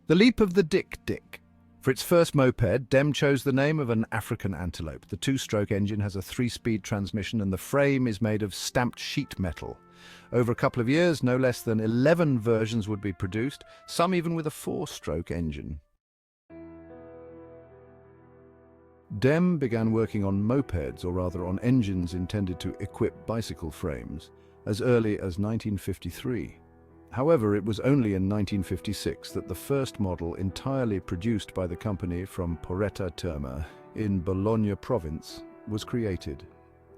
The leap of the Dick Dick. For its first moped, Demm chose the name of an African antelope. The two-stroke engine has a 3-speed transmission and the frame is made of stamped sheet metal. Over a couple of years, no less than 11 versions would be produced, some even with a 4-stroke engine. Demm began working on mopeds, or rather on engines intended to equip bicycle frames, as early as 1953. However, it was only in 1956 that the first model entirely produced by the company from Porretta Terma in Bologna province was created.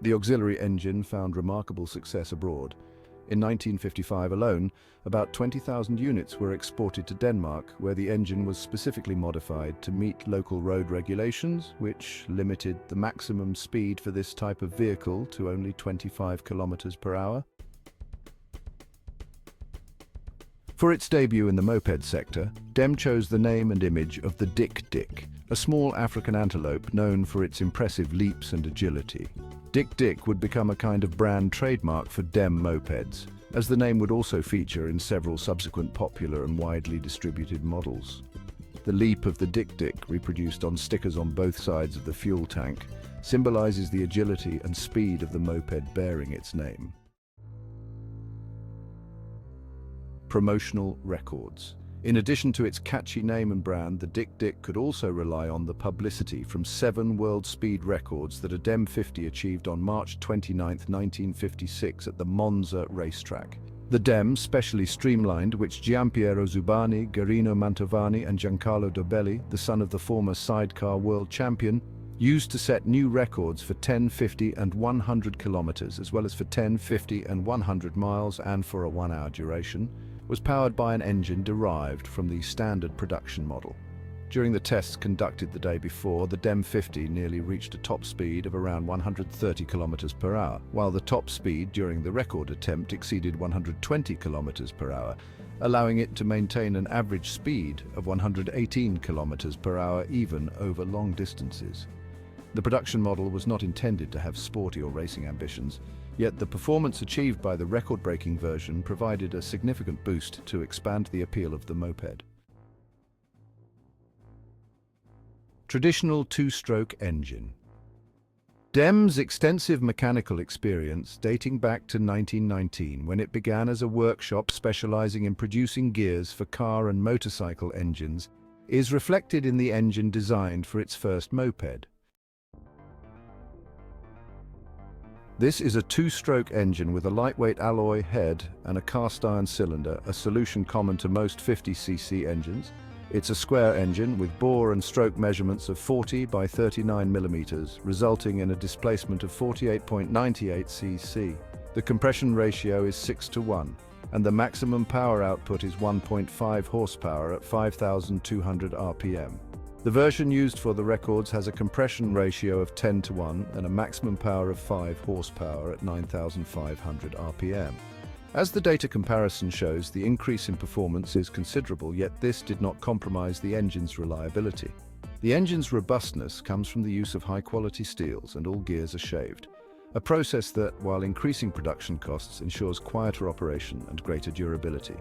The auxiliary engine found remarkable success abroad. In 1955 alone, about 20,000 units were exported to Denmark, where the engine was specifically modified to meet local road regulations, which limited the maximum speed for this type of vehicle to only 25 kilometers per hour. For its debut in the moped sector, Demm chose the name and image of the Dick Dick, a small African antelope known for its impressive leaps and agility. Dick Dick would become a kind of brand trademark for Demm mopeds, as the name would also feature in several subsequent popular and widely distributed models. The leap of the Dick Dick, reproduced on stickers on both sides of the fuel tank, symbolizes the agility and speed of the moped bearing its name. Promotional records. In addition to its catchy name and brand, the Dick Dick could also rely on the publicity from 7 world speed records that a Demm 50 achieved on March 29, 1956 at the Monza racetrack. The Demm, specially streamlined, which Giampiero Zubani, Garino Mantovani and Giancarlo Dobelli, the son of the former sidecar world champion, used to set new records for 10, 50 and 100 kilometers, as well as for 10, 50 and 100 miles and for a 1-hour duration, was powered by an engine derived from the standard production model. During the tests conducted the day before, the Demm 50 nearly reached a top speed of around 130 kilometers per hour, while the top speed during the record attempt exceeded 120 kilometers per hour, allowing it to maintain an average speed of 118 kilometers per hour even over long distances. The production model was not intended to have sporty or racing ambitions, yet the performance achieved by the record-breaking version provided a significant boost to expand the appeal of the moped. Traditional 2-stroke engine. Demm's extensive mechanical experience, dating back to 1919, when it began as a workshop specializing in producing gears for car and motorcycle engines, is reflected in the engine designed for its first moped. This is a 2-stroke engine with a lightweight alloy head and a cast-iron cylinder, a solution common to most 50cc engines. It's a square engine with bore and stroke measurements of 40 by 39 millimeters, resulting in a displacement of 48.98 cc. The compression ratio is 6:1, and the maximum power output is 1.5 horsepower at 5,200 RPM. The version used for the records has a compression ratio of 10:1 and a maximum power of 5 horsepower at 9,500 RPM. As the data comparison shows, the increase in performance is considerable, yet this did not compromise the engine's reliability. The engine's robustness comes from the use of high-quality steels, and all gears are shaved, a process that, while increasing production costs, ensures quieter operation and greater durability.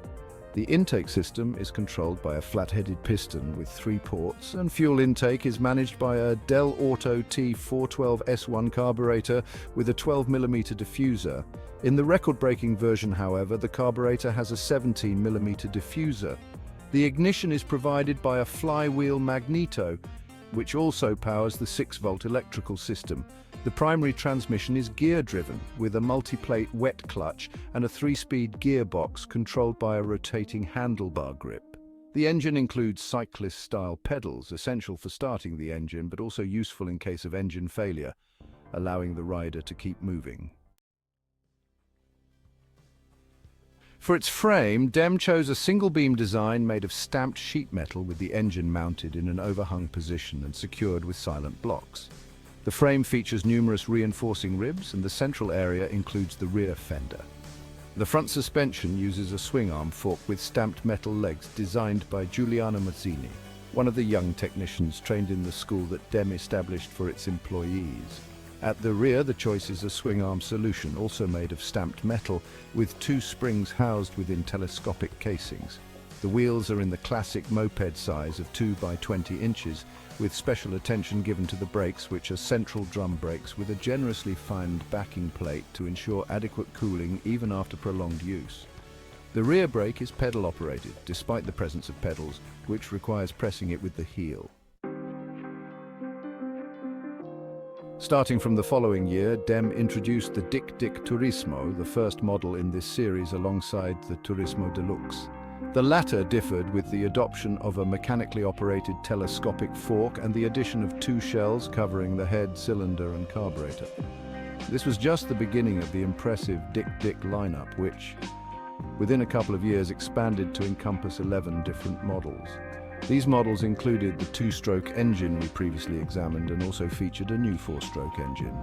The intake system is controlled by a flat-headed piston with 3 ports, and fuel intake is managed by a Del Auto T412S1 carburetor with a 12mm diffuser. In the record-breaking version, however, the carburetor has a 17mm diffuser. The ignition is provided by a flywheel magneto, which also powers the 6-volt electrical system. The primary transmission is gear-driven, with a multi-plate wet clutch and a 3-speed gearbox controlled by a rotating handlebar grip. The engine includes cyclist-style pedals, essential for starting the engine, but also useful in case of engine failure, allowing the rider to keep moving. For its frame, Demm chose a single-beam design made of stamped sheet metal with the engine mounted in an overhung position and secured with silent blocks. The frame features numerous reinforcing ribs, and the central area includes the rear fender. The front suspension uses a swing arm fork with stamped metal legs designed by Giuliano Mazzini, one of the young technicians trained in the school that Demm established for its employees. At the rear, the choice is a swing arm solution, also made of stamped metal, with 2 springs housed within telescopic casings. The wheels are in the classic moped size of 2 by 20 inches, with special attention given to the brakes, which are central drum brakes with a generously fined backing plate to ensure adequate cooling even after prolonged use. The rear brake is pedal operated, despite the presence of pedals, which requires pressing it with the heel. Starting from the following year, Demm introduced the Dick Dick Turismo, the first model in this series alongside the Turismo Deluxe. The latter differed with the adoption of a mechanically operated telescopic fork and the addition of 2 shells covering the head, cylinder and carburetor. This was just the beginning of the impressive Dick Dick lineup, which, within a couple of years, expanded to encompass 11 different models. These models included the 2-stroke engine we previously examined and also featured a new 4-stroke engine.